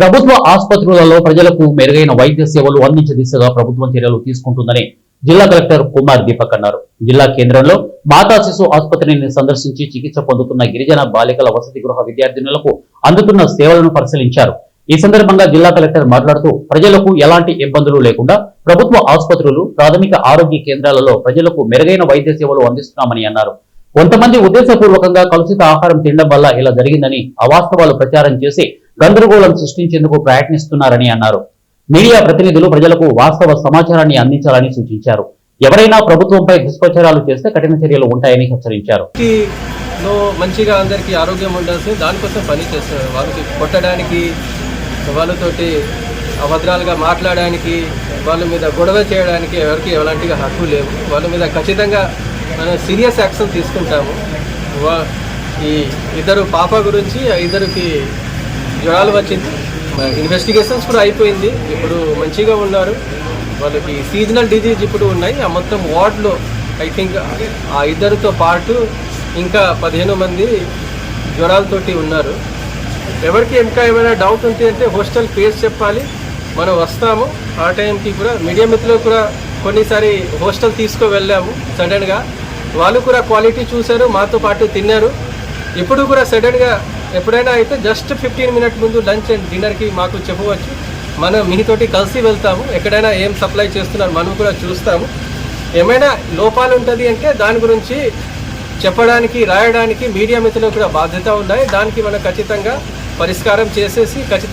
ప్రభుత్వ ఆసుపత్రులలో ప్రజలకు మెరుగైన వైద్య సేవలు అందించే దిశగా ప్రభుత్వం చర్యలు తీసుకుంటుందని జిల్లా కలెక్టర్ కుమార్ దీపక్ అన్నారు. జిల్లా కేంద్రంలో మాతా శిశు ఆసుపత్రిని సందర్శించి చికిత్స పొందుతున్న గిరిజన బాలికల వసతి గృహ విద్యార్థినులకు అందుతున్న సేవలను పరిశీలించారు. ఈ సందర్భంగా జిల్లా కలెక్టర్ మాట్లాడుతూ ప్రజలకు ఎలాంటి ఇబ్బందులు లేకుండా ప్రభుత్వ ఆసుపత్రులు, ప్రాథమిక ఆరోగ్య కేంద్రాలలో ప్రజలకు మెరుగైన వైద్య సేవలు అందిస్తున్నామని అన్నారు. కొంతమంది ఉద్దేశపూర్వకంగా కలుషిత ఆహారం తినడం వల్ల ఇలా జరిగిందని అవాస్తవాలు ప్రచారం చేసి గందరగోళం సృష్టించేందుకు ప్రయత్నిస్తున్నారని అన్నారు. మీడియా ప్రతినిధులు ప్రజలకు వాస్తవ సమాచారాన్ని అందించాలని సూచించారు. ఎవరైనా ప్రభుత్వంపై దుష్ప్రచారాలు చేస్తే కఠిన చర్యలు ఉంటాయని హెచ్చరించారు. మంచిగా అందరికీ ఆరోగ్యం ఉండాల్సింది దానికోసం పని చేస్తున్నారు. వాళ్ళకి కొట్టడానికి, వాళ్ళతోటి అభద్రాలుగా మాట్లాడడానికి, వాళ్ళ మీద గొడవ చేయడానికి ఎవరికి ఎలాంటి హక్కు లేవు. వాళ్ళ మీద ఖచ్చితంగా మనం సీరియస్ యాక్షన్ తీసుకుంటాము. ఈ ఇద్దరు పాప గురించి ఇద్దరికి జ్వరాలు వచ్చింది, ఇన్వెస్టిగేషన్స్ కూడా అయిపోయింది. ఇప్పుడు మంచిగా ఉన్నారు. వాళ్ళకి సీజనల్ డిజీజ్ ఇప్పుడు ఉన్నాయి. ఆ మొత్తం వార్డులో ఐ థింక్ ఆ ఇద్దరితో పాటు ఇంకా 15 మంది జ్వరాలతోటి ఉన్నారు. ఎవరికి ఇంకా ఏమైనా డౌట్ ఉంటే అంటే హాస్టల్ పేరు చెప్పాలి, మనం వస్తాము. ఆ టైంకి కూడా మీడియా మిత్రులు కూడా కొన్నిసారి హాస్టల్ వెళ్ళాము సడన్గా. వాళ్ళు కూడా క్వాలిటీ చూశారు, మాతో పాటు తిన్నారు. ఇప్పుడు కూడా సడన్గా ఎప్పుడైనా అయితే జస్ట్ 15 మినిట్ ముందు లంచ్ అండ్ డిన్నర్కి మాకు చెప్పవచ్చు. మనం మీతోటి కలిసి వెళ్తాము. ఎక్కడైనా ఏం సప్లై చేస్తున్నారు మనం కూడా చూస్తాము. ఏమైనా లోపాలు ఉంటుంది అంటే దాని గురించి చెప్పడానికి, రాయడానికి మీడియా మిత్రులకు కూడా బాధ్యత ఉన్నాయి. దానికి మనం ఖచ్చితంగా పరిష్కారం చేసేసి ఖచ్చితంగా